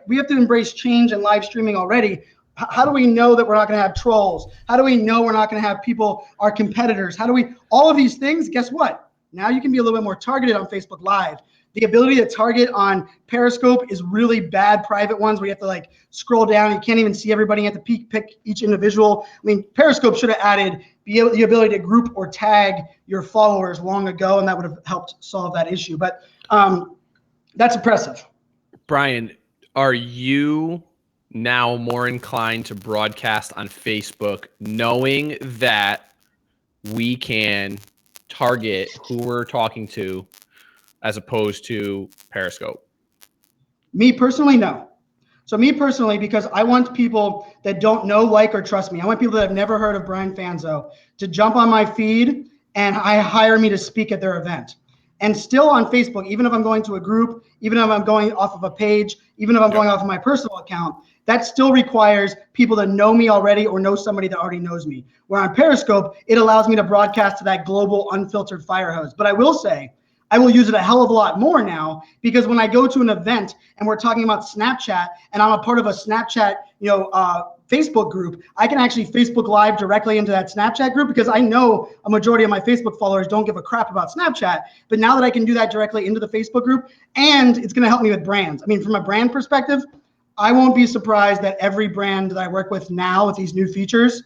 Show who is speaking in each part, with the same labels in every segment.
Speaker 1: we have to embrace change in live streaming already. How do we know that we're not going to have trolls? How do we know we're not going to have people, our competitors? How do we, all of these things, guess what? Now you can be a little bit more targeted on Facebook Live. The ability to target on Periscope is really bad private ones where you have to like scroll down. You can't even see everybody. You have to pick each individual. I mean, Periscope should have added the ability to group or tag your followers long ago, and that would have helped solve that issue. But that's impressive.
Speaker 2: Brian, are you now more inclined to broadcast on Facebook, knowing that we can target who we're talking to as opposed to Periscope?
Speaker 1: Me personally, no. So me personally, because I want people that don't know, like, or trust me. I want people that have never heard of Brian Fanzo to jump on my feed and hire me to speak at their event. And still on Facebook, even if I'm going to a group, even if I'm going off of a page, even if I'm going off of my personal account, that still requires people to know me already or know somebody that already knows me. Where on Periscope, it allows me to broadcast to that global unfiltered fire hose. But I will say, I will use it a hell of a lot more now, because when I go to an event and we're talking about Snapchat and I'm a part of a Snapchat, Facebook group, I can actually Facebook Live directly into that Snapchat group, because I know a majority of my Facebook followers don't give a crap about Snapchat. But now that I can do that directly into the Facebook group, and it's going to help me with brands. I mean, from a brand perspective, I won't be surprised that every brand that I work with now with these new features,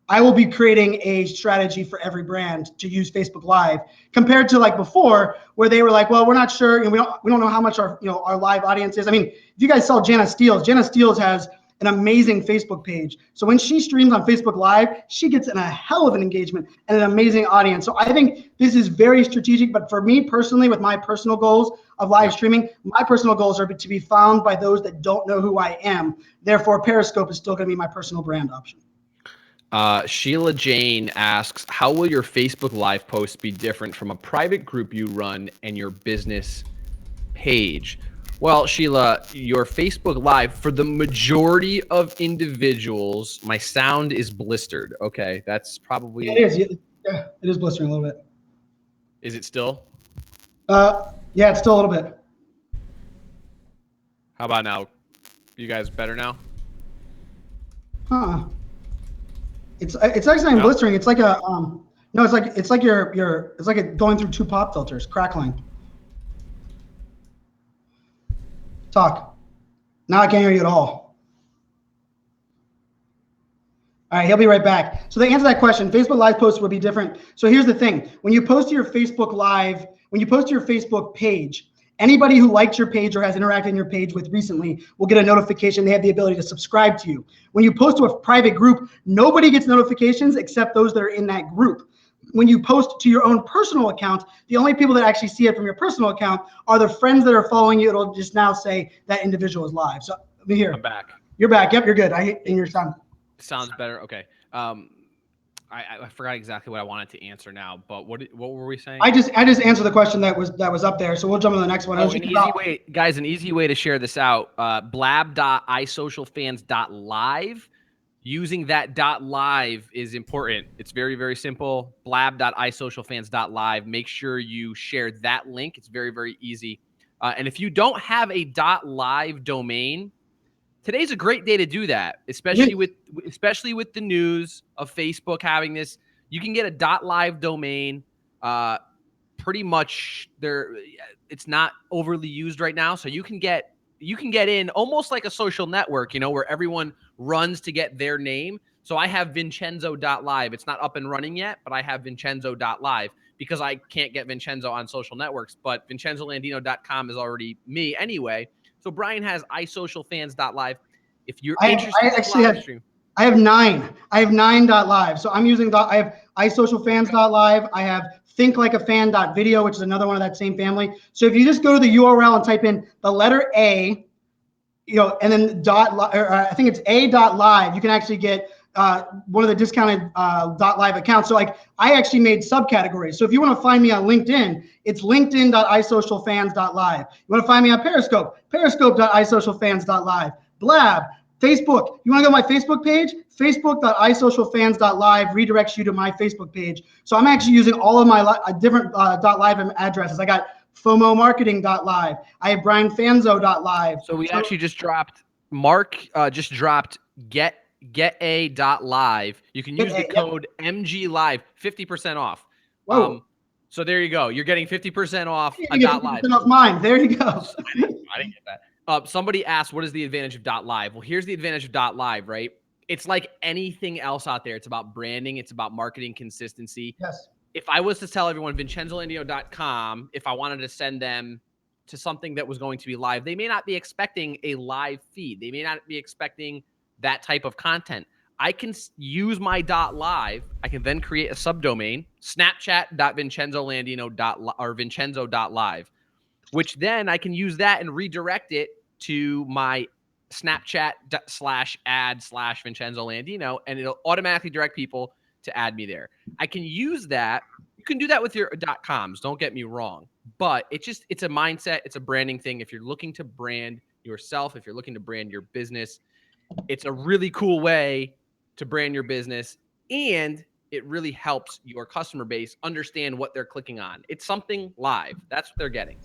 Speaker 1: I will be creating a strategy for every brand to use Facebook Live, compared to like before, where they were like, well, we're not sure, we don't know how much our live audience is. I mean, if you guys saw Jana Steele has an amazing Facebook page. So when she streams on Facebook Live, she gets a hell of an engagement and an amazing audience. So I think this is very strategic. But for me personally, with my personal goals of live streaming, my personal goals are to be found by those that don't know who I am. Therefore, Periscope is still going to be my personal brand option.
Speaker 2: Sheila Jane asks, how will your Facebook Live posts be different from a private group you run and your business page? Well, Sheila, your Facebook Live, for the majority of individuals, my sound is blistered. Okay, that's probably...
Speaker 1: It is. Yeah, it is blistering a little bit.
Speaker 2: Is it still?
Speaker 1: Yeah, it's still a little bit.
Speaker 2: How about now? You guys better now?
Speaker 1: Huh. It's actually not blistering. It's like a no. It's like going through two pop filters, crackling. Talk. Now I can't hear you at all. All right, he'll be right back. So to answer that question, Facebook Live posts will be different. So here's the thing: when you post to your Facebook Live, when you post to your Facebook page, anybody who liked your page or has interacted in your page with recently will get a notification. They have the ability to subscribe to you. When you post to a private group, nobody gets notifications except those that are in that group. When you post to your own personal account, the only people that actually see it from your personal account are the friends that are following you. It'll just now say that individual is live. So let me hear.
Speaker 2: I'm back.
Speaker 1: You're back. Yep, you're good. In your sound.
Speaker 2: Sounds better. Okay. I forgot exactly what I wanted to answer now, but what were we saying?
Speaker 1: I just answered the question that was up there. So we'll jump to the next one.
Speaker 2: An easy way to share this out. Blab.isocialfans.live. Using that .live is important. It's very, very simple. Blab.isocialfans.live. Make sure you share that link. It's very, very easy. And if you don't have a .live domain, today's a great day to do that, especially with the news of Facebook having this. You can get a .live domain. Pretty much it's not overly used right now, so you can get in almost like a social network, where everyone runs to get their name. So I have Vinchenzo.live. It's not up and running yet, but I have Vinchenzo.live because I can't get Vinchenzo on social networks, but VincenzoLandino.com is already me anyway. So Brian has isocialfans.live. If you're interested in live stream.
Speaker 1: I have 9. I have 9.live. So I'm using I have isocialfans.live. I have thinklikeafan.video, which is another one of that same family. So if you just go to the URL and type in the letter A, and then I think it's a.live, you can actually get one of the discounted .live accounts. So like I actually made subcategories. So if you want to find me on LinkedIn, it's linkedin.isocialfans.live. You want to find me on Periscope, periscope.isocialfans.live. Blab, Facebook. You want to go to my Facebook page? Facebook.isocialfans.live redirects you to my Facebook page. So I'm actually using all of my different .live addresses. I got FOMOmarketing.live. I have BrianFanzo.live.
Speaker 2: So we actually just dropped just dropped get a dot live. You can use the code MG Live, 50% off.
Speaker 1: Whoa.
Speaker 2: So there you go. You're getting 50% off a
Speaker 1: You
Speaker 2: dot
Speaker 1: get
Speaker 2: live.
Speaker 1: 50% off mine. There you go.
Speaker 2: I didn't get that. Somebody asked, what is the advantage of dot live? Well, here's the advantage of dot live, right? It's like anything else out there. It's about branding. It's about marketing consistency.
Speaker 1: Yes.
Speaker 2: If I was to tell everyone VincenzoLandino.com, if I wanted to send them to something that was going to be live, they may not be expecting a live feed. They may not be expecting that type of content. I can use my .live. I can then create a subdomain, snapchat.vincenzolandino. or vincenzo.live, which then I can use that and redirect it to my Snapchat/ad/Vincenzo Landino, and it'll automatically direct people to add me there. I can use that. You can do that with your .coms. Don't get me wrong, but it's a mindset. It's a branding thing. If you're looking to brand yourself, if you're looking to brand your business, it's a really cool way to brand your business, and it really helps your customer base understand what they're clicking on. It's something live. That's what they're getting.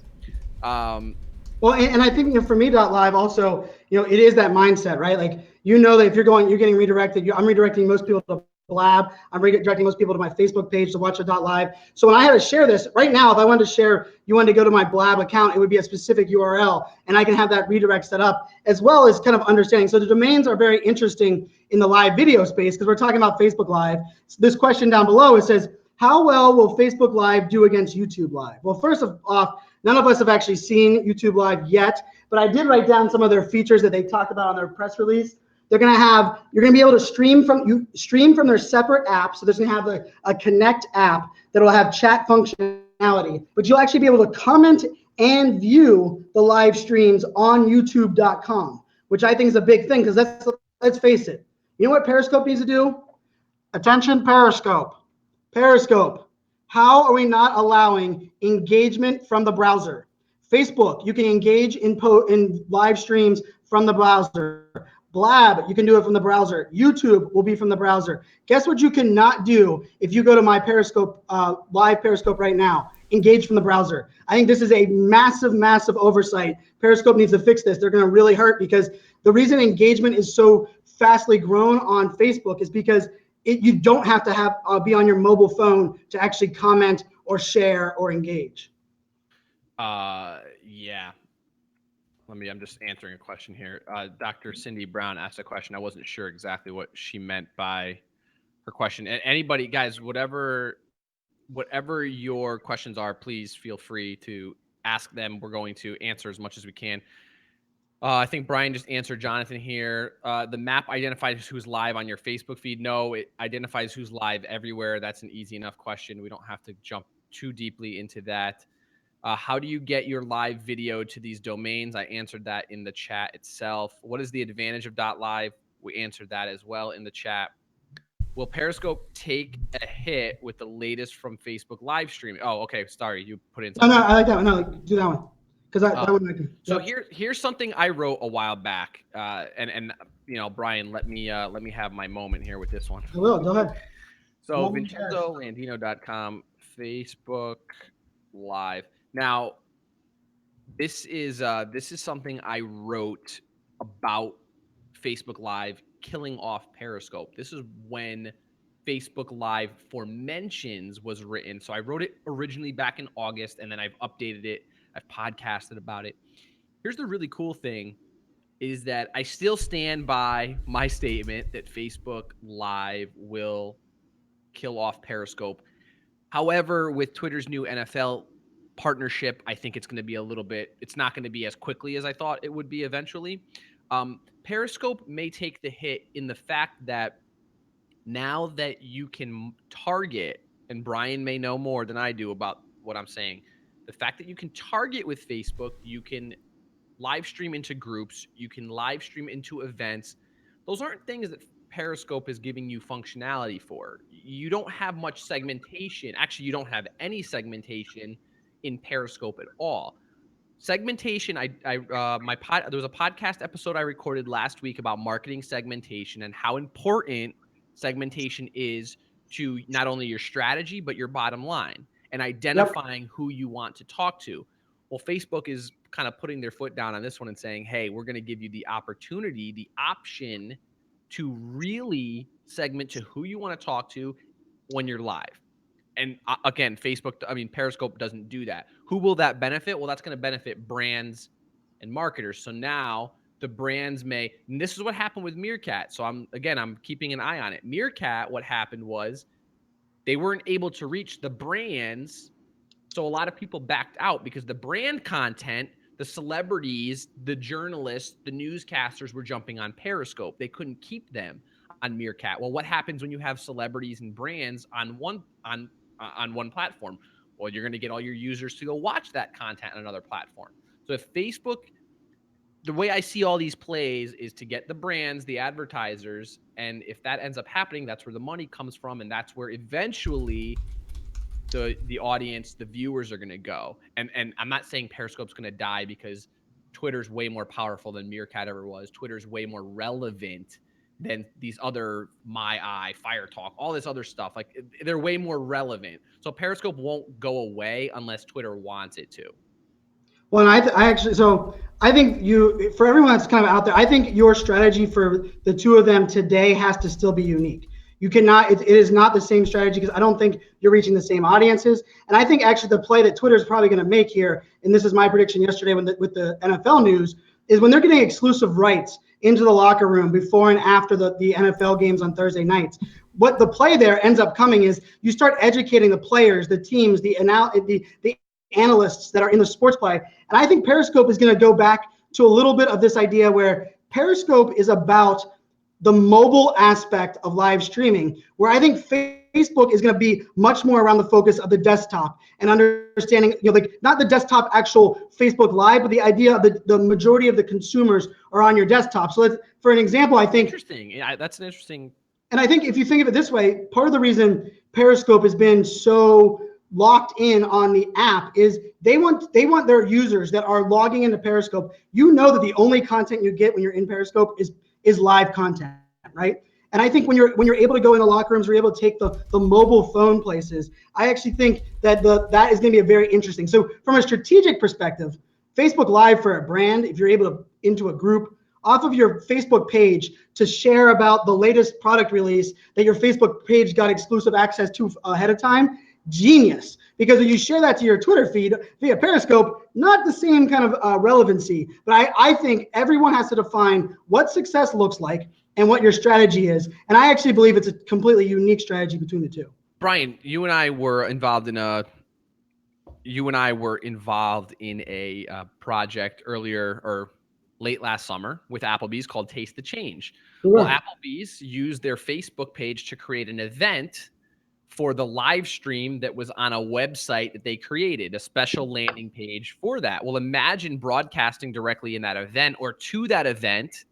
Speaker 1: Well, and I think for me, .live also, it is that mindset, right? Like, that if you're getting redirected, I'm redirecting most people to Blab. I'm redirecting most people to my Facebook page to watch a .live. So when I had to share this, right now, if I wanted to share, you wanted to go to my Blab account, it would be a specific URL, and I can have that redirect set up, as well as kind of understanding. So the domains are very interesting in the live video space, because we're talking about Facebook Live. So this question down below, it says, how well will Facebook Live do against YouTube Live? Well, first off, none of us have actually seen YouTube Live yet, but I did write down some of their features that they talked about on their press release. You're going to be able to stream from their separate app. So there's going to have a Connect app that will have chat functionality, but you'll actually be able to comment and view the live streams on youtube.com, which I think is a big thing, because let's face it. You know what Periscope needs to do? Attention, Periscope. Periscope. How are we not allowing engagement from the browser? Facebook, you can engage in live streams from the browser. Blab, you can do it from the browser. YouTube will be from the browser. Guess what you cannot do if you go to my Periscope, live Periscope right now? Engage from the browser. I think this is a massive, massive oversight. Periscope needs to fix this. They're going to really hurt, because the reason engagement is so fastly grown on Facebook is because you don't have to be on your mobile phone to actually comment or share or engage.
Speaker 2: Yeah. I'm just answering a question here. Dr. Cindy Brown asked a question. I wasn't sure exactly what she meant by her question. And anybody, guys, whatever your questions are, please feel free to ask them. We're going to answer as much as we can. I think Brian just answered Jonathan here. The map identifies who's live on your Facebook feed. No, it identifies who's live everywhere. That's an easy enough question. We don't have to jump too deeply into that. How do you get your live video to these domains? I answered that in the chat itself. What is the advantage of .live? We answered that as well in the chat. Will Periscope take a hit with the latest from Facebook live streaming? Oh, okay. Sorry, you put in something.
Speaker 1: No, I like that one. No, do that one. Because that one I can.
Speaker 2: So here's something I wrote a while back. And Brian, let me have my moment here with this one.
Speaker 1: I will. Go ahead.
Speaker 2: So VincenzoLandino.com, Facebook Live. Now, this is something I wrote about Facebook Live killing off Periscope. This is when Facebook Live for mentions was written. So I wrote it originally back in August, and then I've updated it. I've podcasted about it. Here's the really cool thing is that I still stand by my statement that Facebook Live will kill off Periscope. However, with Twitter's new NFL partnership, I think it's going to be it's not going to be as quickly as I thought it would be eventually. Periscope may take the hit in the fact that now that you can target, and Brian may know more than I do about what I'm saying, the fact that you can target with Facebook, you can live stream into groups, you can live stream into events. Those aren't things that Periscope is giving you functionality for. You don't have much segmentation. Actually, you don't have any segmentation in Periscope at all. Segmentation, there was a podcast episode I recorded last week about marketing segmentation and how important segmentation is to not only your strategy, but your bottom line and identifying who you want to talk to. Well, Facebook is kind of putting their foot down on this one and saying, hey, we're going to give you the opportunity, the option to really segment to who you want to talk to when you're live. And again, Periscope doesn't do that. Who will that benefit? Well, that's going to benefit brands and marketers. So now the brands may, and this is what happened with Meerkat. So I'm keeping an eye on it. Meerkat, what happened was they weren't able to reach the brands. So a lot of people backed out because the brand content, the celebrities, the journalists, the newscasters were jumping on Periscope. They couldn't keep them on Meerkat. Well, what happens when you have celebrities and brands on one platform? Well, you're going to get all your users to go watch that content on another platform. So if Facebook, the way I see all these plays is to get the brands, the advertisers, and if that ends up happening, that's where the money comes from, and that's where eventually the audience, the viewers are going to go. And I'm not saying Periscope's going to die because Twitter's way more powerful than Meerkat ever was. Twitter's way more relevant than these other My Eye, Fire Talk, all this other stuff. Like, they're way more relevant. So Periscope won't go away unless Twitter wants it to.
Speaker 1: Well, and I think for everyone that's kind of out there, I think your strategy for the two of them today has to still be unique. You cannot, it is not the same strategy because I don't think you're reaching the same audiences. And I think actually the play that Twitter is probably going to make here, and this is my prediction yesterday with the NFL news, is when they're getting exclusive rights into the locker room before and after the NFL games on Thursday nights. What the play there ends up coming is you start educating the players, the teams, the analysts that are in the sports play. And I think Periscope is going to go back to a little bit of this idea where Periscope is about the mobile aspect of live streaming, where I think Facebook is going to be much more around the focus of the desktop and understanding, like not the desktop actual Facebook Live, but the idea of the majority of the consumers are on your desktop. So for an example, I think
Speaker 2: interesting. Yeah, that's an interesting.
Speaker 1: And I think if you think of it this way, part of the reason Periscope has been so locked in on the app is they want their users that are logging into Periscope. You know that the only content you get when you're in Periscope is live content, right? And I think when you're able to go in the locker rooms, you're able to take the mobile phone places. I actually think that that is going to be a very interesting. So from a strategic perspective, Facebook Live for a brand, if you're able to into a group off of your Facebook page to share about the latest product release that your Facebook page got exclusive access to ahead of time, genius. Because when you share that to your Twitter feed via Periscope, not the same kind of relevancy. But I think everyone has to define what success looks like and what your strategy is. And I actually believe it's a completely unique strategy between the two.
Speaker 2: Brian, you and I were involved in a project earlier or late last summer with Applebee's called Taste the Change. Sure. Well, Applebee's used their Facebook page to create an event for the live stream that was on a website that they created, a special landing page for that. Well, imagine broadcasting directly in that event or to that event,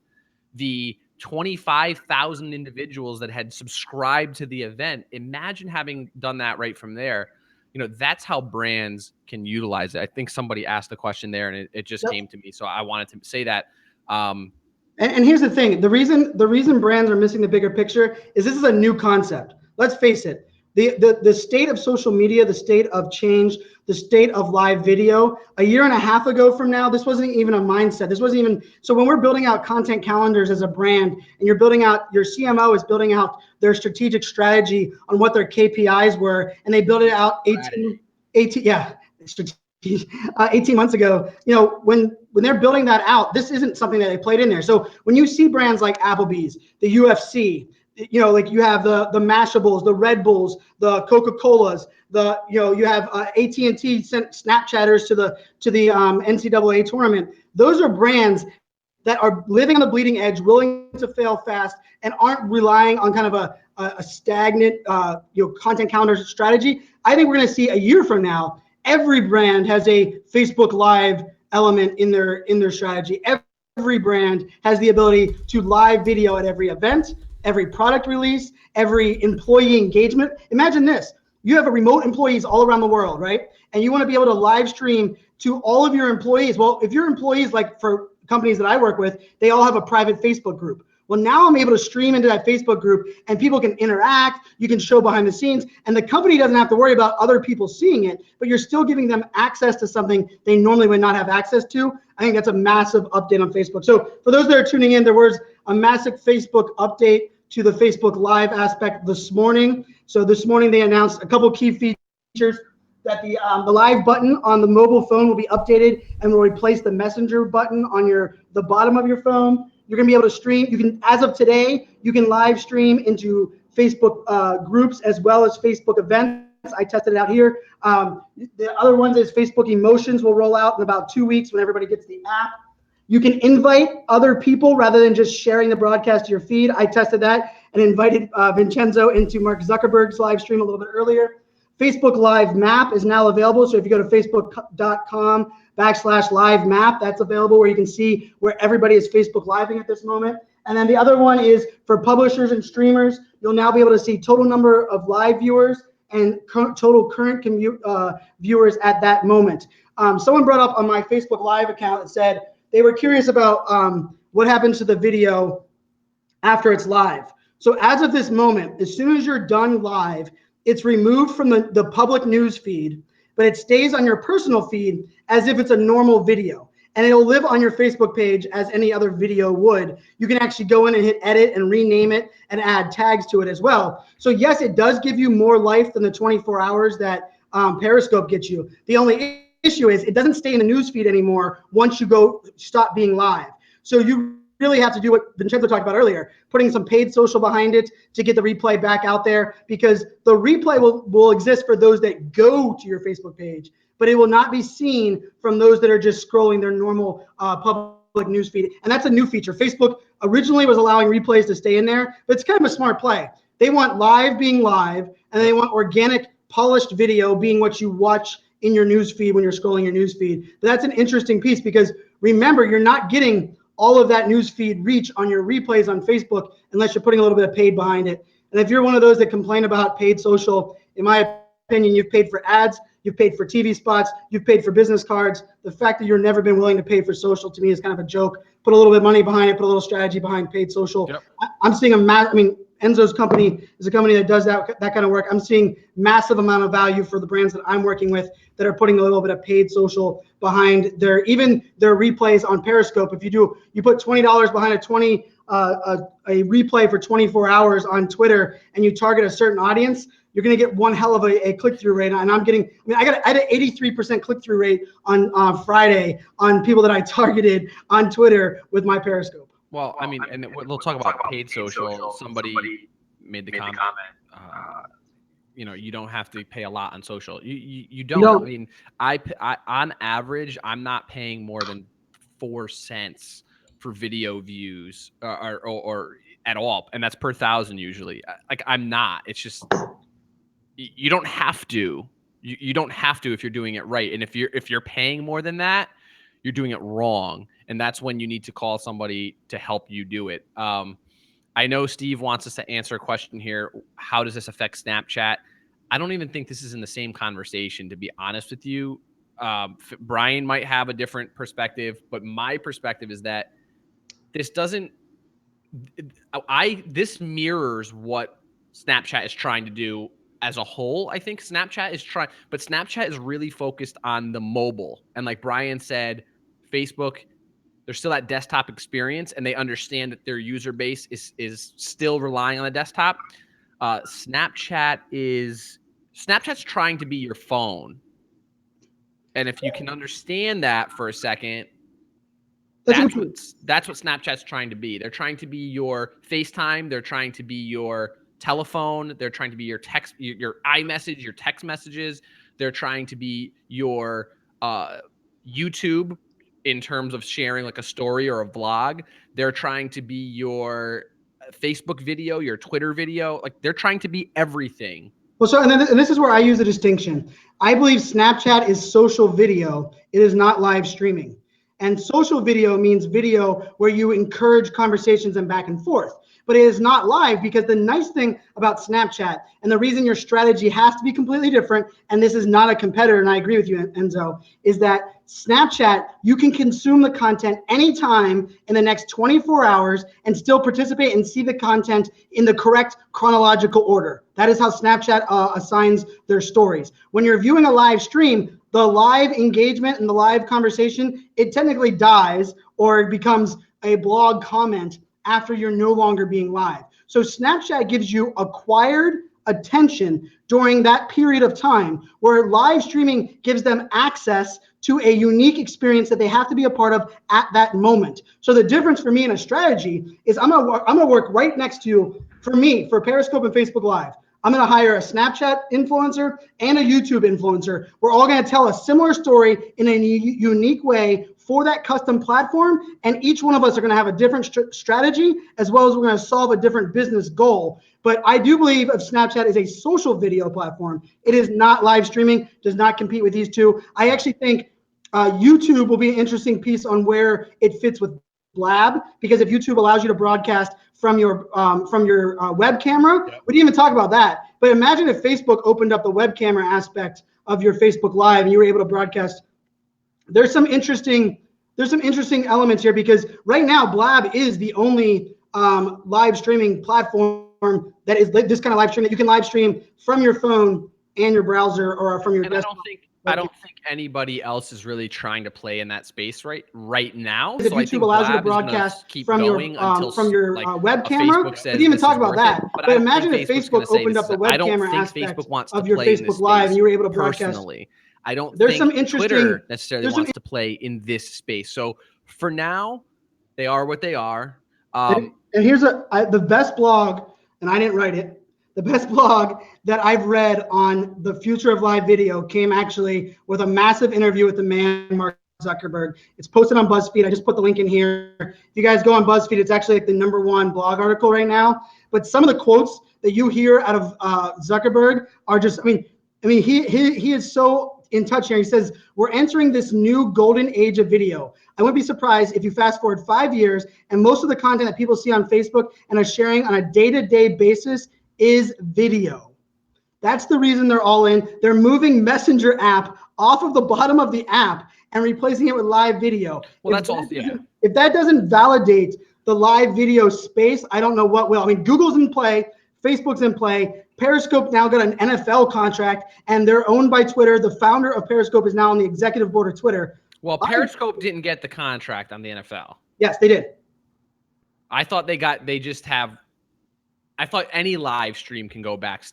Speaker 2: the 25,000 individuals that had subscribed to the event. Imagine having done that right from there. That's how brands can utilize it. I think somebody asked the question there and it just came to me. So I wanted to say that.
Speaker 1: And here's the thing. The reason brands are missing the bigger picture is this is a new concept. Let's face it. The state of social media, the state of change, the state of live video, a year and a half ago from now, this wasn't even a mindset. This wasn't even, so when we're building out content calendars as a brand and you're building out, your CMO is building out their strategic strategy on what their KPIs were, and they built it out 18 months ago, when they're building that out, this isn't something that they played in there. So when you see brands like Applebee's, the UFC, like you have the Mashables, the Red Bulls, the Coca-Colas, you have AT&T sent Snapchatters to the NCAA tournament. Those are brands that are living on the bleeding edge, willing to fail fast, and aren't relying on kind of a stagnant content calendar strategy. I think we're going to see a year from now, every brand has a Facebook Live element in their strategy. Every brand has the ability to live video at every event, every product release, every employee engagement. Imagine this. You have remote employees all around the world, right? And you want to be able to live stream to all of your employees. Well, if your employees, like for companies that I work with, they all have a private Facebook group. Well, now I'm able to stream into that Facebook group and people can interact. You can show behind the scenes and the company doesn't have to worry about other people seeing it, but you're still giving them access to something they normally would not have access to. I think that's a massive update on Facebook. So for those that are tuning in, there was a massive Facebook update to the Facebook Live aspect this morning. So this morning they announced a couple key features that the live button on the mobile phone will be updated and will replace the messenger button on the bottom of your phone. You're gonna be able to stream. You can, as of today, you can live stream into Facebook groups as well as Facebook events. I tested it out here. The other ones is Facebook Emotions will roll out in about 2 weeks when everybody gets the app. You can invite other people rather than just sharing the broadcast to your feed. I tested that and invited Vinchenzo into Mark Zuckerberg's live stream a little bit earlier. Facebook Live Map is now available. So if you go to facebook.com/live map, that's available where you can see where everybody is Facebook Living at this moment. And then the other one is for publishers and streamers. You'll now be able to see total number of live viewers and total current viewers at that moment. Someone brought up on my Facebook Live account and said they were curious about what happens to the video after it's live. So as of this moment, as soon as you're done live, it's removed from the public news feed, but it stays on your personal feed as if it's a normal video. And it'll live on your Facebook page as any other video would. You can actually go in and hit edit and rename it and add tags to it as well. So yes, it does give you more life than the 24 hours that Periscope gets you. The only issue is it doesn't stay in the news feed anymore once you stop being live. So you really have to do what Vinchenzo talked about earlier, putting some paid social behind it to get the replay back out there, because the replay will exist for those that go to your Facebook page, but it will not be seen from those that are just scrolling their normal public news feed. And that's a new feature. Facebook originally was allowing replays to stay in there, but it's kind of a smart play. They want live being live, and they want organic, polished video being what you watch in your news feed when you're scrolling your news feed. But that's an interesting piece because remember, you're not getting all of that news feed reach on your replays on Facebook unless you're putting a little bit of paid behind it. And if you're one of those that complain about paid social, in my opinion, you've paid for ads, you've paid for TV spots, you've paid for business cards. The fact that you've never been willing to pay for social to me is kind of a joke. Put a little bit of money behind it, put a little strategy behind paid social. Yep. I'm seeing Enzo's company is a company that does that kind of work. I'm seeing massive amount of value for the brands that I'm working with that are putting a little bit of paid social behind their replays on Periscope. If you put $20 behind a replay for 24 hours on Twitter and you target a certain audience, you're going to get one hell of a click-through rate. And I had an 83% click-through rate on Friday on people that I targeted on Twitter with my Periscope.
Speaker 2: Well, I mean, and we'll talk about paid social. Somebody made the comment, you don't have to pay a lot on social. You don't. I mean, I on average, I'm not paying more than 4 cents for video views or at all, and that's per 1,000 usually. Like I'm not. It's just you don't have to. You don't have to if you're doing it right. And if you're paying more than that, you're doing it wrong. And that's when you need to call somebody to help you do it. I know Steve wants us to answer a question here. How does this affect Snapchat? I don't even think this is in the same conversation, to be honest with you. Brian might have a different perspective, but my perspective is that this mirrors what Snapchat is trying to do as a whole. I think Snapchat is really focused on the mobile. And like Brian said, Facebook, there's still that desktop experience, and they understand that their user base is still relying on the desktop. Snapchat's trying to be your phone. And if you can understand that for a second, that's what Snapchat's trying to be. They're trying to be your FaceTime. They're trying to be your telephone. They're trying to be your text, your iMessage, your text messages. They're trying to be your YouTube in terms of sharing like a story or a vlog. They're trying to be your Facebook video, your Twitter video. Like they're trying to be everything.
Speaker 1: Well, so and this is where I use a distinction. I believe Snapchat is social video. It is not live streaming. And social video means video where you encourage conversations and back and forth. but it is not live, because the nice thing about Snapchat, and the reason your strategy has to be completely different, and this is not a competitor, and I agree with you, Enzo, is that Snapchat, you can consume the content anytime in the next 24 hours and still participate and see the content in the correct chronological order. That is how Snapchat assigns their stories. When you're viewing a live stream, the live engagement and the live conversation, it technically dies, or it becomes a blog comment after you're no longer being live. So Snapchat gives you acquired attention during that period of time, where live streaming gives them access to a unique experience that they have to be a part of at that moment. So the difference for me in a strategy is I'm gonna work right next to you. For Periscope and Facebook Live, I'm going to hire a Snapchat influencer and a YouTube influencer. We're all going to tell a similar story in a unique way for that custom platform. And each one of us are going to have a different strategy, as well as we're going to solve a different business goal. But I do believe of Snapchat is a social video platform. It is not live streaming, does not compete with these two. I actually think YouTube will be an interesting piece on where it fits with Blab, because if YouTube allows you to broadcast from your web camera, we didn't even talk about that. But imagine if Facebook opened up the web camera aspect of your Facebook Live and you were able to broadcast. There's some interesting elements here, because right now Blab is the only live streaming platform that is this kind of live stream that you can live stream from your phone and your browser, or from your desktop.
Speaker 2: I don't think anybody else is really trying to play in that space right now.
Speaker 1: If YouTube allows you to broadcast from your web camera, we didn't even talk about that. But imagine if Facebook opened up the web camera aspect of your Facebook Live and you were able to broadcast.
Speaker 2: I don't think Twitter necessarily wants to play in this space. So for now, they are what they are.
Speaker 1: And here's the best blog, and I didn't write it. The best blog that I've read on the future of live video came actually with a massive interview with the man, Mark Zuckerberg. It's posted on BuzzFeed. I just put the link in here. If you guys go on BuzzFeed, it's actually like the #1 blog article right now. But some of the quotes that you hear out of Zuckerberg are just, I mean, he is so in touch here. He says, we're entering this new golden age of video. I wouldn't be surprised if you fast forward 5 years and most of the content that people see on Facebook and are sharing on a day-to-day basis is video. That's the reason they're all in. They're moving Messenger app off of the bottom of the app and replacing it with live video.
Speaker 2: Well, that's all. Yeah.
Speaker 1: If that doesn't validate the live video space, I don't know what will. I mean, Google's in play, Facebook's in play. Periscope now got an NFL contract, and they're owned by Twitter. The founder of Periscope is now on the executive board of Twitter.
Speaker 2: Well, Periscope didn't get the contract on the NFL.
Speaker 1: Yes, they did.
Speaker 2: I thought I thought any live stream can go back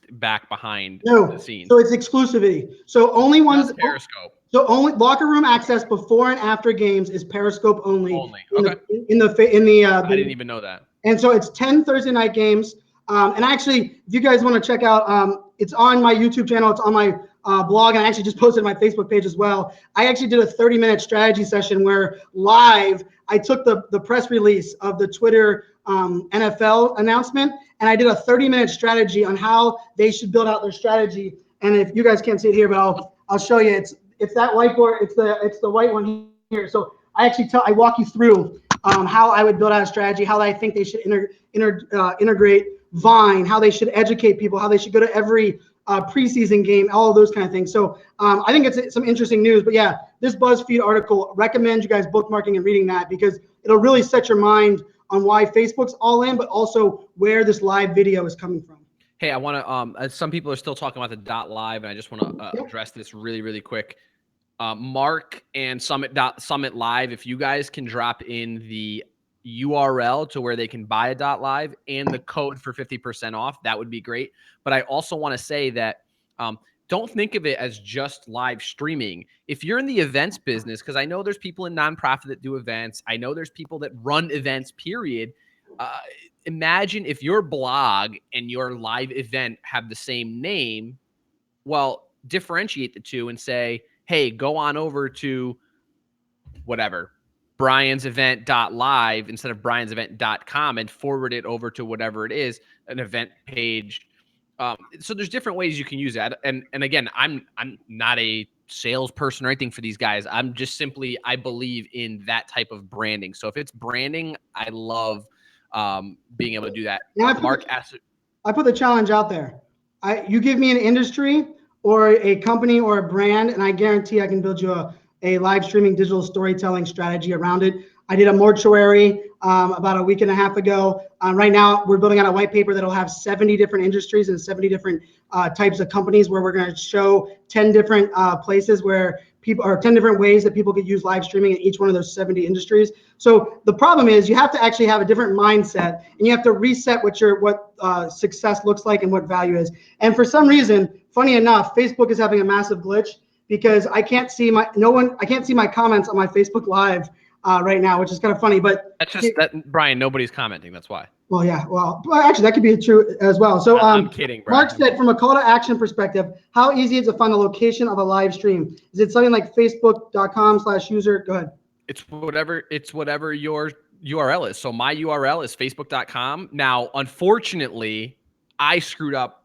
Speaker 2: behind the scenes.
Speaker 1: So it's exclusivity. So only ones
Speaker 2: Periscope.
Speaker 1: So only locker room access before and after games is Periscope only.
Speaker 2: Okay.
Speaker 1: I
Speaker 2: didn't even know that.
Speaker 1: And so it's 10 Thursday night games. And actually, if you guys want to check out, it's on my YouTube channel. It's on my blog, and I actually just posted my Facebook page as well. I actually did a 30-minute strategy session where live I took the press release of the Twitter NFL announcement, and I did a 30-minute strategy on how they should build out their strategy. And if you guys can't see it here, but I'll show you. It's that whiteboard. It's the white one here. So I actually I walk you through how I would build out a strategy, how I think they should integrate Vine, how they should educate people, how they should go to every preseason game, all of those kind of things. So I think it's some interesting news. But yeah, this BuzzFeed article, recommend you guys bookmarking and reading that, because it'll really set your mind on why Facebook's all in, but also where this live video is coming from.
Speaker 2: Hey, I want to, some people are still talking about the .live, and I just want to address this really, really quick. Mark and Summit Live, if you guys can drop in the URL to where they can buy a .live and the code for 50% off, that would be great. But I also want to say that don't think of it as just live streaming. If you're in the events business, because I know there's people in nonprofit that do events. I know there's people that run events, period. Imagine if your blog and your live event have the same name. Well, differentiate the two and say, hey, go on over to whatever, briansevent.live instead of briansevent.com, and forward it over to whatever it is, an event page. So there's different ways you can use that. And again, I'm not a salesperson or anything for these guys. I'm just simply, I believe in that type of branding. So if it's branding, I love being able to do that.
Speaker 1: Yeah,
Speaker 2: Mark asked.
Speaker 1: I put the challenge out there. You give me an industry or a company or a brand, and I guarantee I can build you a live streaming digital storytelling strategy around it. I did a mortuary about a week and a half ago. Right now, we're building out a white paper that'll have 70 different industries and 70 different types of companies, where we're going to show 10 different places where people, or 10 different ways that people could use live streaming in each one of those 70 industries. So the problem is you have to actually have a different mindset, and you have to reset what success looks like and what value is. And for some reason, funny enough, Facebook is having a massive glitch because I can't see my comments on my Facebook Live right now, which is kind of funny. But
Speaker 2: That's just that, Brian. Nobody's commenting. That's why.
Speaker 1: Well, yeah. Well, actually, that could be true as well. So,
Speaker 2: I'm kidding, Brian.
Speaker 1: Mark said, from a call to action perspective, how easy is it to find the location of a live stream? Is it something like facebook.com/user? Go ahead.
Speaker 2: It's whatever your URL is. So my URL is facebook.com. Now, unfortunately, I screwed up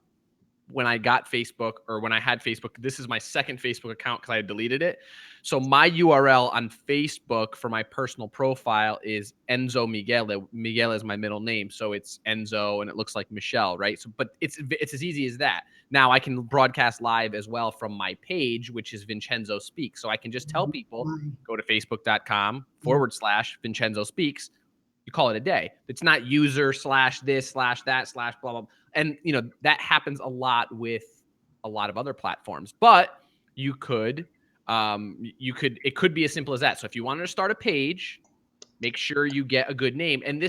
Speaker 2: when I got Facebook, or when I had Facebook. This is my second Facebook account because I had deleted it. So my URL on Facebook for my personal profile is Enzo Miguel. Miguel is my middle name, so it's Enzo, and it looks like Michelle, right? So, but it's as easy as that. Now I can broadcast live as well from my page, which is Vinchenzo Speaks. So I can just tell people, go to facebook.com/Vinchenzo Speaks. You call it a day. It's not user/this/that/ blah, blah, blah. And, that happens a lot with a lot of other platforms, but it could be as simple as that. So if you wanted to start a page, make sure you get a good name. And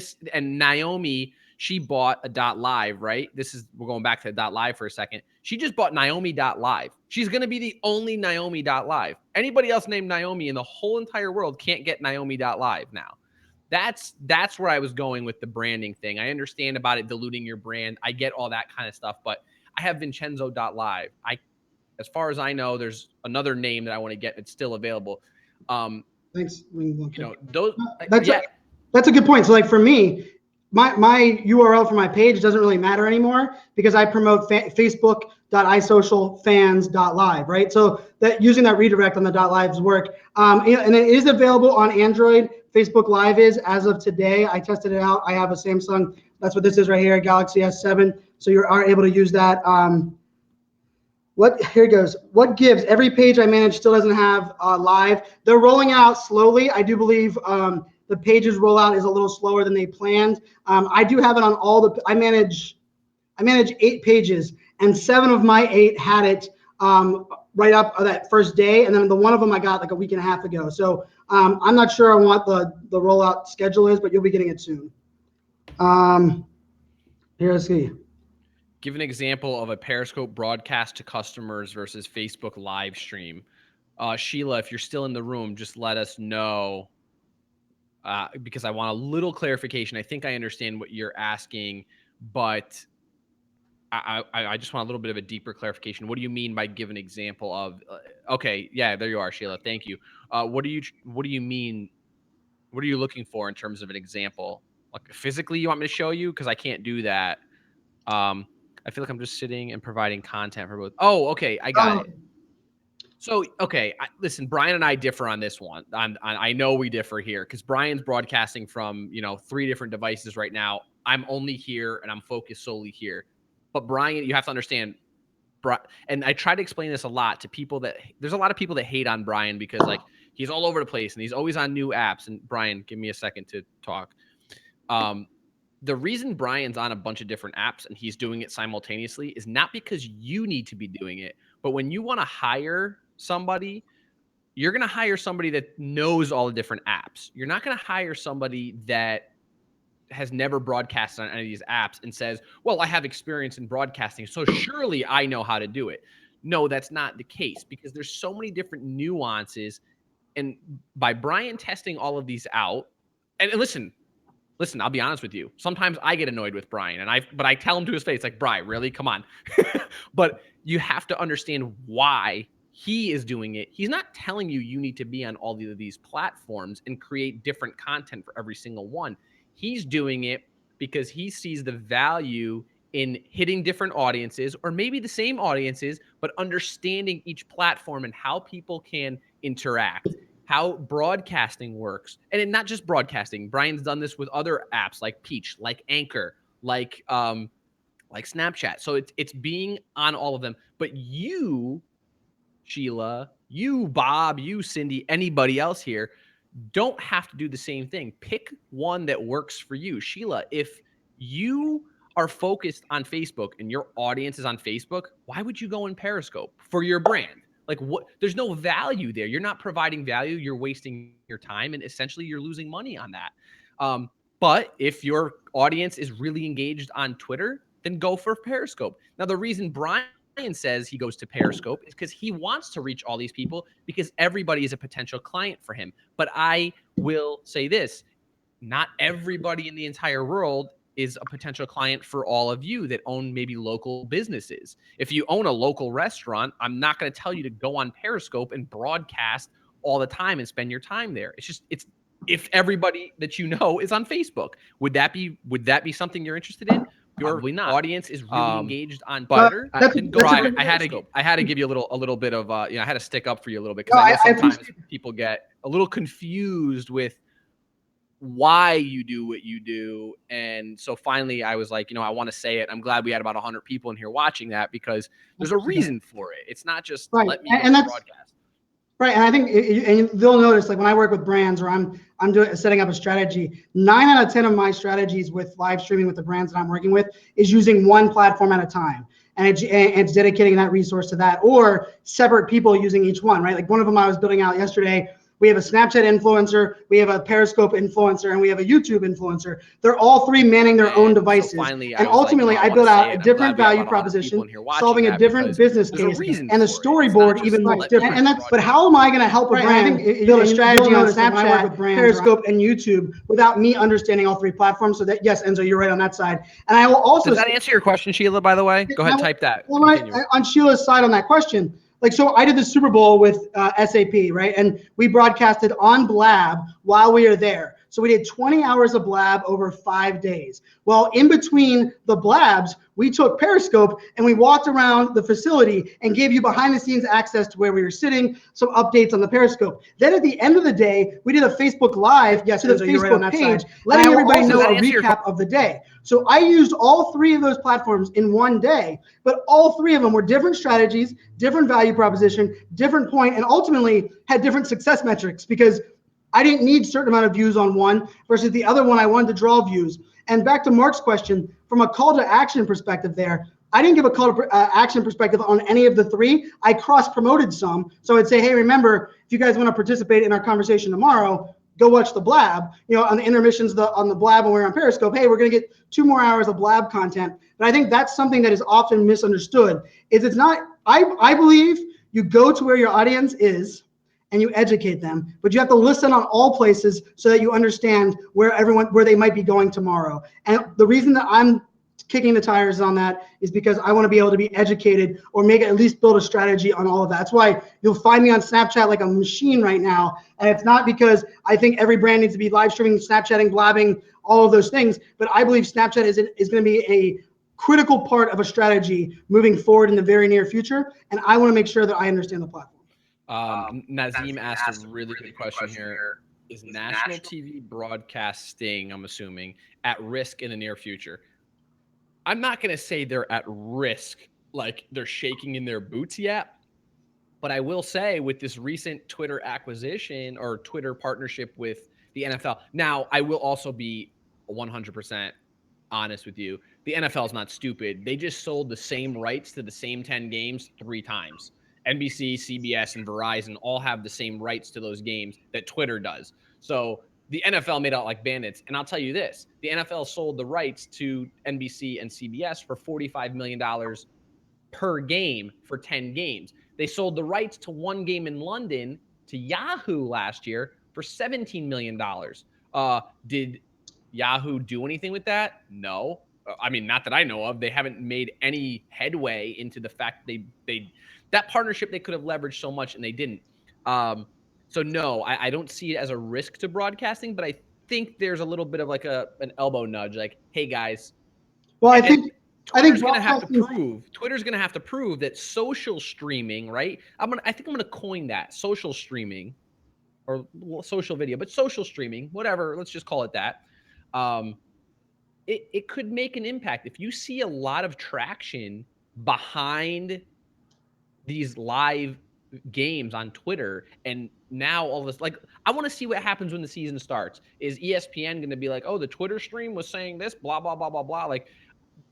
Speaker 2: Naomi, she bought a .live, right? We're going back to .live for a second. She just bought Naomi.live. She's going to be the only Naomi.live. Anybody else named Naomi in the whole entire world can't get Naomi.live now. That's where I was going with the branding thing. I understand about it diluting your brand. I get all that kind of stuff, but I have Vinchenzo.live. As far as I know, there's another name that I want to get that's still available.
Speaker 1: Thanks.
Speaker 2: That's
Speaker 1: a good point. So, like, for me, my URL for my page doesn't really matter anymore because I promote facebook.isocialfans.live, right? So that using that redirect on the .lives work. And it is available on Android. Facebook Live is, as of today. I tested it out. I have a Samsung. That's what this is right here, Galaxy S7. So you are able to use that. Here it goes. What gives? Every page I manage still doesn't have live. They're rolling out slowly. I do believe the pages rollout is a little slower than they planned. I do have it on all the. I manage 8 pages, and 7 of my 8 had it right up that first day, and then the one of them I got like a week and a half ago. So I'm not sure on what the rollout schedule is, but you'll be getting it soon. Let's see.
Speaker 2: Give an example of a Periscope broadcast to customers versus Facebook live stream. Sheila, if you're still in the room, just let us know because I want a little clarification. I think I understand what you're asking, but I just want a little bit of a deeper clarification. What do you mean by give an example of? Okay, yeah, there you are, Sheila. Thank you. What do you mean? What are you looking for in terms of an example? Like physically, you want me to show you? Because I can't do that. I feel like I'm just sitting and providing content for both. Oh, okay, I got it. So, okay, listen, Brian and I differ on this one. I know we differ here because Brian's broadcasting from 3 different devices right now. I'm only here and I'm focused solely here. But Brian, you have to understand, and I try to explain this a lot to people there's a lot of people that hate on Brian because like he's all over the place and he's always on new apps. And Brian, give me a second to talk. The reason Brian's on a bunch of different apps and he's doing it simultaneously is not because you need to be doing it, but when you want to hire somebody, you're going to hire somebody that knows all the different apps. You're not going to hire somebody that has never broadcasted on any of these apps and says, well, I have experience in broadcasting, so surely I know how to do it. No, that's not the case because there's so many different nuances. And by Brian testing all of these out, and listen, I'll be honest with you. Sometimes I get annoyed with Brian but I tell him to his face, like, Brian, really? Come on. But you have to understand why he is doing it. He's not telling you need to be on all of these platforms and create different content for every single one. He's doing it because he sees the value in hitting different audiences or maybe the same audiences, but understanding each platform and how people can interact. how broadcasting works. And not just broadcasting. Brian's done this with other apps like Peach, like Anchor, like Snapchat. So it's being on all of them. But you, Sheila, you, Bob, you, Cindy, anybody else here, don't have to do the same thing. Pick one that works for you. Sheila, if you are focused on Facebook and your audience is on Facebook, why would you go in Periscope for your brand? Like, what? There's no value there. You're not providing value. You're wasting your time, and essentially you're losing money on that. But if your audience is really engaged on Twitter, then go for Periscope. Now, the reason Brian says he goes to Periscope is because he wants to reach all these people, because everybody is a potential client for him. But I will say this, not everybody in the entire world is a potential client for all of you that own maybe local businesses. If you own a local restaurant, I'm not going to tell you to go on Periscope and broadcast all the time and spend your time there. It's if everybody that you know is on Facebook. Would that be something you're interested in? Your audience is really engaged on Twitter. Brian, I had to give you a little bit of I had to stick up for you a little bit, because I know sometimes people get a little confused with why you do what you do. And so finally I was like, I want to say it. I'm glad we had about 100 people in here watching that, because there's a reason for it. It's not just let me broadcast.
Speaker 1: Right, and I think, and you'll notice, like when I work with brands or I'm setting up a strategy, 9 out of 10 of my strategies with live streaming with the brands that I'm working with is using one platform at a time, and it's dedicating that resource to that, or separate people using each one. Right, like one of them I was building out yesterday. We have a Snapchat influencer, we have a Periscope influencer, and we have a YouTube influencer. They're all three manning their own devices. So finally, and ultimately, I built out a different value proposition, solving a different business case, and the storyboard even looks different. But how am I going to help a brand build a strategy on Snapchat, Periscope, and YouTube without me understanding all three platforms? So that, yes, Enzo, you're right on that side. And I will also—
Speaker 2: Does that answer your question, Sheila, by the way? Go ahead, type that.
Speaker 1: On Sheila's side on that question, like, so I did the Super Bowl with SAP, right? And we broadcasted on Blab while we were there. So we did 20 hours of Blab over 5 days. Well, in between the Blabs, we took Periscope and we walked around the facility and gave you behind the scenes access to where we were sitting, some updates on the Periscope. Then at the end of the day, we did a Facebook Live to the Facebook page, letting everybody know a recap of the day. So I used all three of those platforms in one day, but all three of them were different strategies, different value proposition, different point, and ultimately had different success metrics, because I didn't need a certain amount of views on one versus the other one. I wanted to draw views. And back to Mark's question, from a call to action perspective there, I didn't give a call to action perspective on any of the three. I cross-promoted some. So I'd say, hey, remember, if you guys want to participate in our conversation tomorrow, go watch the Blab. On the intermissions on the Blab when we're on Periscope, hey, we're going to get 2 more hours of Blab content. But I think that's something that is often misunderstood. It's not, I believe you go to where your audience is and you educate them, but you have to listen on all places so that you understand where they might be going tomorrow. And the reason that I'm kicking the tires on that is because I want to be able to be educated, or at least build a strategy on all of that. That's why you'll find me on Snapchat like a machine right now. And it's not because I think every brand needs to be live streaming, Snapchatting, blabbing, all of those things, but I believe Snapchat is going to be a critical part of a strategy moving forward in the very near future. And I want to make sure that I understand the platform.
Speaker 2: Nazim asked a really good question here. Is national TV broadcasting, I'm assuming, at risk in the near future? I'm not going to say they're at risk, like they're shaking in their boots yet. But I will say, with this recent Twitter acquisition or Twitter partnership with the NFL, now I will also be 100% honest with you. The NFL is not stupid. They just sold the same rights to the same 10 games 3 times. NBC, CBS, and Verizon all have the same rights to those games that Twitter does. So the NFL made out like bandits. And I'll tell you this, the NFL sold the rights to NBC and CBS for $45 million per game for 10 games. They sold the rights to one game in London to Yahoo last year for $17 million. Did Yahoo do anything with that? No. I mean, not that I know of. They haven't made any headway into the fact that partnership they could have leveraged so much, and they didn't. So no, I don't see it as a risk to broadcasting, but I think there's a little bit of like an elbow nudge, like, hey guys.
Speaker 1: Well, I think
Speaker 2: Twitter's going to have to prove that social streaming, right? I think I'm going to coin that, social streaming, or social video, but social streaming, whatever, let's just call it that. Um, it could make an impact. If you see a lot of traction behind these live games on Twitter, and now all this, like, I want to see what happens when the season starts. Is ESPN going to be like, oh, the Twitter stream was saying this, blah, blah, blah, blah, blah? Like,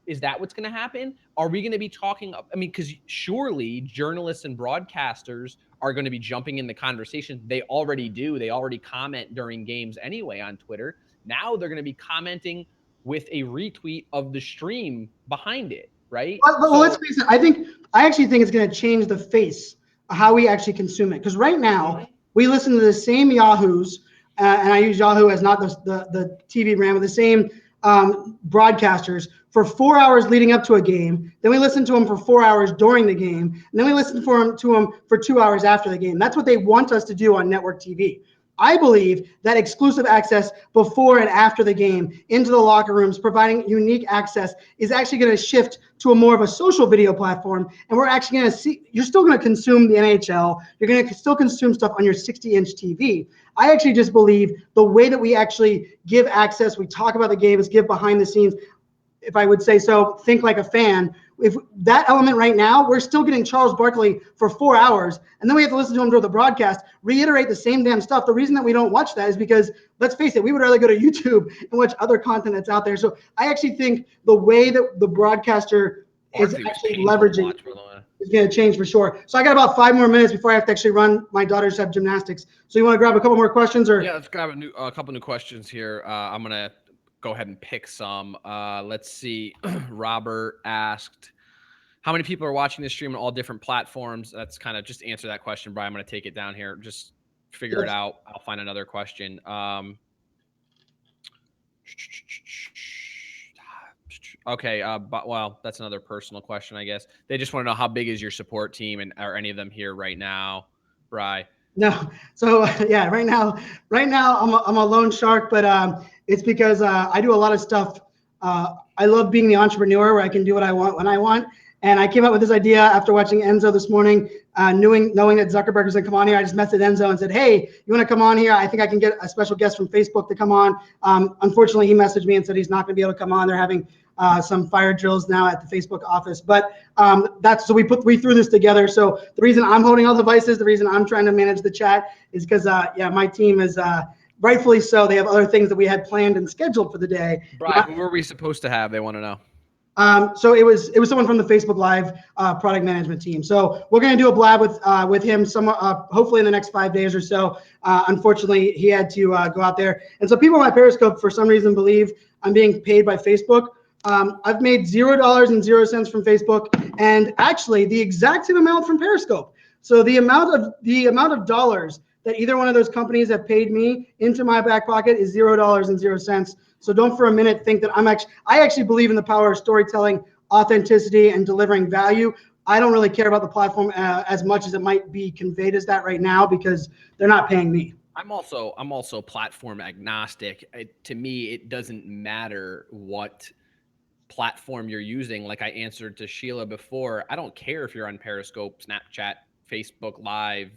Speaker 2: is that what's going to happen? Are we going to be talking? I mean, because surely journalists and broadcasters are going to be jumping in the conversation. They already do. They already comment during games anyway on Twitter. Now they're going to be commenting with a retweet of the stream behind it, right?
Speaker 1: Well, let's face it. I actually think it's going to change the face of how we actually consume it. Because right now we listen to the same Yahoos, and I use Yahoo as not the TV brand, but the same broadcasters for 4 hours leading up to a game. Then we listen to them for 4 hours during the game, and then we listen to them for 2 hours after the game. That's what they want us to do on network TV. I believe that exclusive access before and after the game into the locker rooms, providing unique access, is actually going to shift to a more of a social video platform. And we're actually going to see, you're still going to consume the NHL. You're going to still consume stuff on your 60-inch TV. I actually just believe the way that we actually give access, we talk about the games, give behind the scenes, if I would say so, think like a fan. If that element right now, we're still getting Charles Barkley for 4 hours, and then we have to listen to him during the broadcast, reiterate the same damn stuff. The reason that we don't watch that is because, let's face it, we would rather go to YouTube and watch other content that's out there. So I actually think the way that the broadcaster is actually leveraging is going to change for sure. So I got about 5 more minutes before I have to actually run. My daughters have gymnastics. So you want to grab a couple more questions? Or
Speaker 2: yeah, let's grab a couple new questions here. I'm going to go ahead and pick some. Let's see. Robert asked, how many people are watching this stream on all different platforms? That's kind of just answer that question, Brian. I'm going to take it down here. Just figure it out. I'll find another question. Okay. But well, that's another personal question, I guess. They just want to know, how big is your support team, and are any of them here right now, Bri?
Speaker 1: No. So yeah, right now I'm a lone shark, but it's because I do a lot of stuff. I love being the entrepreneur where I can do what I want when I want. And I came up with this idea after watching Enzo this morning, knowing that Zuckerberg was going to come on here. I just messaged Enzo and said, hey, you want to come on here? I think I can get a special guest from Facebook to come on. Unfortunately, he messaged me and said he's not going to be able to come on. They're having some fire drills now at the Facebook office. But so we threw this together. So the reason I'm holding all the devices, the reason I'm trying to manage the chat is because my team is rightfully so. They have other things that we had planned and scheduled for the day.
Speaker 2: Brian, who were we supposed to have? They want to know.
Speaker 1: So it was someone from the Facebook Live product management team. So we're going to do a blab with him hopefully in the next 5 days or so. Unfortunately, he had to go out there. And so people on my Periscope, for some reason, believe I'm being paid by Facebook. I've made $0.00 from Facebook, and actually the exact same amount from Periscope. So the amount of dollars that either one of those companies have paid me into my back pocket is $0.00. So don't for a minute think that I actually believe in the power of storytelling, authenticity, and delivering value. I don't really care about the platform as much as it might be conveyed as that right now, because they're not paying me.
Speaker 2: I'm also platform agnostic. To me, it doesn't matter what platform you're using. Like I answered to Sheila before, I don't care if you're on Periscope, Snapchat, Facebook Live,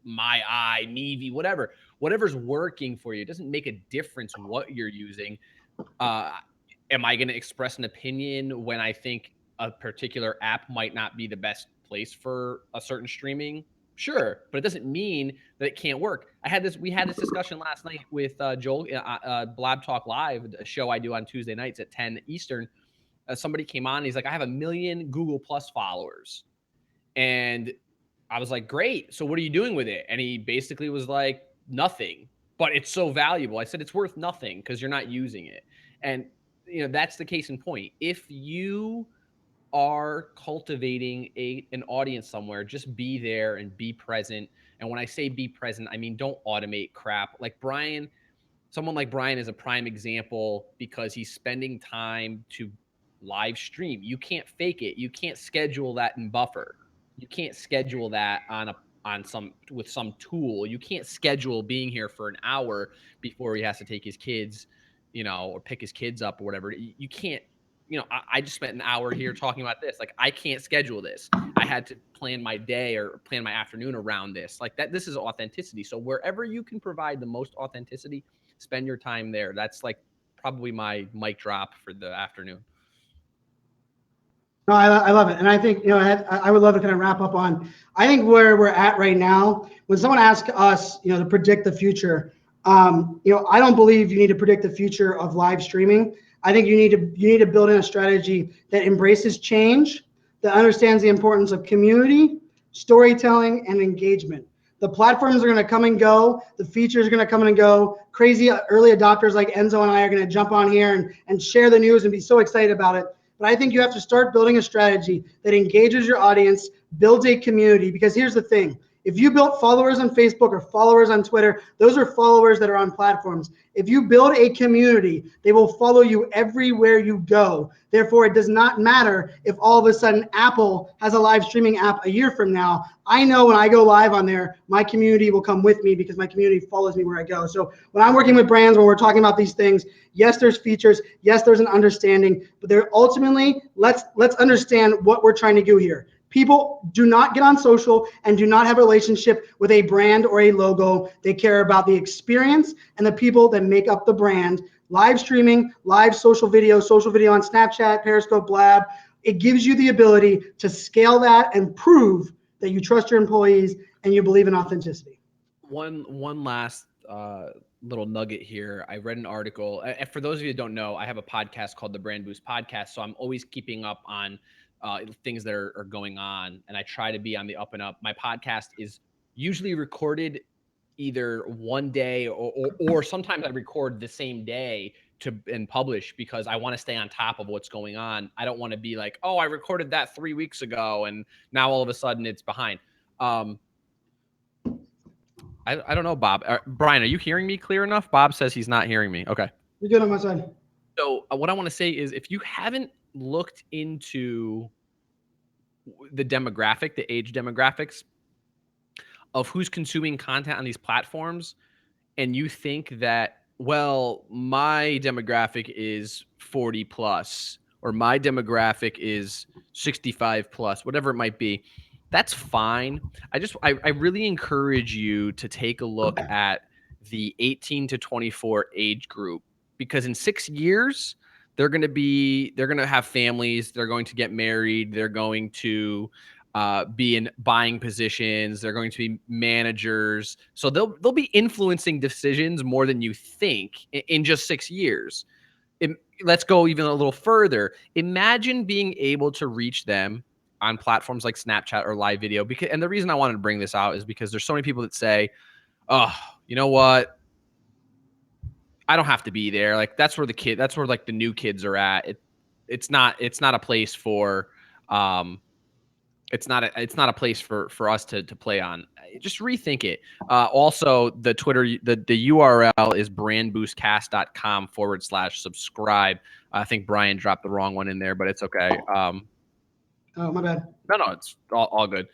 Speaker 2: My Eye, Nevi, whatever's working for you. It doesn't make a difference what you're using. Am I going to express an opinion when I think a particular app might not be the best place for a certain streaming? Sure, but it doesn't mean that it can't work. We had this discussion last night with Joel, Blab Talk Live, a show I do on Tuesday nights at 10 Eastern. Somebody came on, he's like, I have 1 million Google Plus followers. And I was like, great. So what are you doing with it? And he basically was like, nothing, but it's so valuable. I said, it's worth nothing because you're not using it. And that's the case in point. If you are cultivating an audience somewhere, just be there and be present. And when I say be present, I mean, don't automate crap. Like someone like Brian is a prime example because he's spending time to live stream. You can't fake it. You can't schedule that in Buffer. You can't schedule that with some tool. You can't schedule being here for an hour before he has to take his kids, or pick his kids up or whatever. You can't I just spent an hour here talking about this. Like, I can't schedule this. I had to plan my day or plan my afternoon around this. Like that, this is authenticity. So wherever you can provide the most authenticity, spend your time there. That's like probably my mic drop for the afternoon.
Speaker 1: No, I love it. And I think, I would love to kind of wrap up on, I think where we're at right now, when someone asks us, to predict the future, I don't believe you need to predict the future of live streaming. I think you need to build in a strategy that embraces change, that understands the importance of community, storytelling, and engagement. The platforms are going to come and go. The features are going to come and go. Crazy early adopters like Enzo and I are going to jump on here and share the news and be so excited about it. But I think you have to start building a strategy that engages your audience, builds a community. Because here's the thing. If you built followers on Facebook or followers on Twitter, those are followers that are on platforms. If you build a community, they will follow you everywhere you go. Therefore, it does not matter if all of a sudden Apple has a live streaming app a year from now. I know when I go live on there, my community will come with me because my community follows me where I go. So when I'm working with brands, when we're talking about these things, yes, there's features. Yes, there's an understanding, but they're ultimately, let's understand what we're trying to do here. People do not get on social and do not have a relationship with a brand or a logo. They care about the experience and the people that make up the brand. Live streaming, live social video on Snapchat, Periscope, Blab. It gives you the ability to scale that and prove that you trust your employees and you believe in authenticity.
Speaker 2: One last little nugget here. I read an article. For those of you that don't know, I have a podcast called the Brand Boost Podcast. So I'm always keeping up on things that are going on, and I try to be on the up and up. My podcast is usually recorded either one day or sometimes I record the same day and publish because I want to stay on top of what's going on. I don't want to be like, oh, I recorded that 3 weeks ago and now all of a sudden it's behind. I don't know, Bob. Brian, are you hearing me clear enough? Bob says he's not hearing me. Okay.
Speaker 1: You're good on my side.
Speaker 2: So what I want to say is if you haven't looked into the demographic, the age demographics of who's consuming content on these platforms, and you think that, well, my demographic is 40 plus, or my demographic is 65 plus, whatever it might be, that's fine. I really encourage you to take a look at the 18 to 24 age group, because in 6 years, they're going to have families. They're going to get married. They're going to be in buying positions. They're going to be managers. So they'll be influencing decisions more than you think in just 6 years. Let's go even a little further. Imagine being able to reach them on platforms like Snapchat or live video. And the reason I wanted to bring this out is because there's so many people that say, oh, you know what? I don't have to be there. Like that's where like the new kids are at. It's not a place for, it's not a place for us to play on. Just rethink it. Also, the Twitter, the URL is brandboostcast.com/subscribe. I think Brian dropped the wrong one in there, but it's okay.
Speaker 1: Oh, my bad.
Speaker 2: No, it's all good.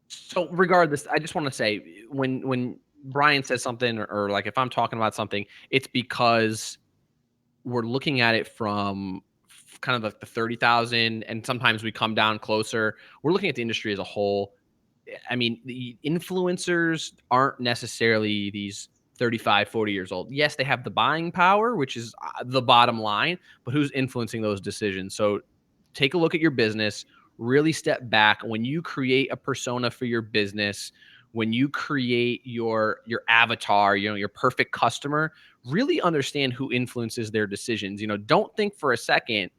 Speaker 2: So regardless, I just want to say when Brian says something or like if I'm talking about something, it's because we're looking at it from kind of like the 30,000, and sometimes we come down closer. We're looking at the industry as a whole. I mean, the influencers aren't necessarily these 35, 40 years old. Yes, they have the buying power, which is the bottom line, but who's influencing those decisions? So take a look at your business, really step back. When you create a persona for your business, when you create your avatar, your perfect customer, really understand who influences their decisions. Don't think for a second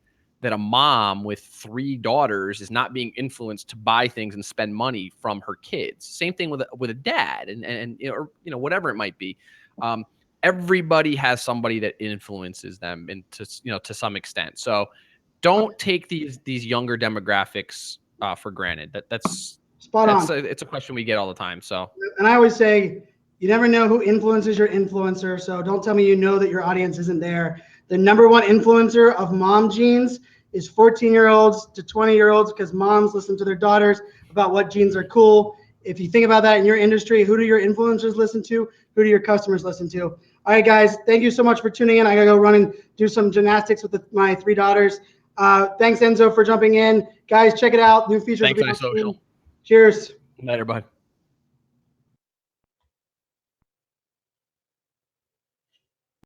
Speaker 2: that a mom with 3 daughters is not being influenced to buy things and spend money from her kids. Same thing with a dad and whatever it might be. Everybody has somebody that influences them to some extent. So don't take these younger demographics for granted. That's
Speaker 1: spot on.
Speaker 2: It's a question we get all the time. So,
Speaker 1: and I always say, you never know who influences your influencer. So don't tell me that your audience isn't there. The number one influencer of mom jeans is 14-year-olds to 20-year-olds because moms listen to their daughters about what jeans are cool. If you think about that in your industry, who do your influencers listen to? Who do your customers listen to? All right, guys, thank you so much for tuning in. I got to go run and do some gymnastics with my 3 daughters. Thanks, Enzo, for jumping in. Guys, check it out. New features
Speaker 2: Thanks,
Speaker 1: will be on
Speaker 2: iSocial.
Speaker 1: soon. Cheers.
Speaker 2: Later, bud.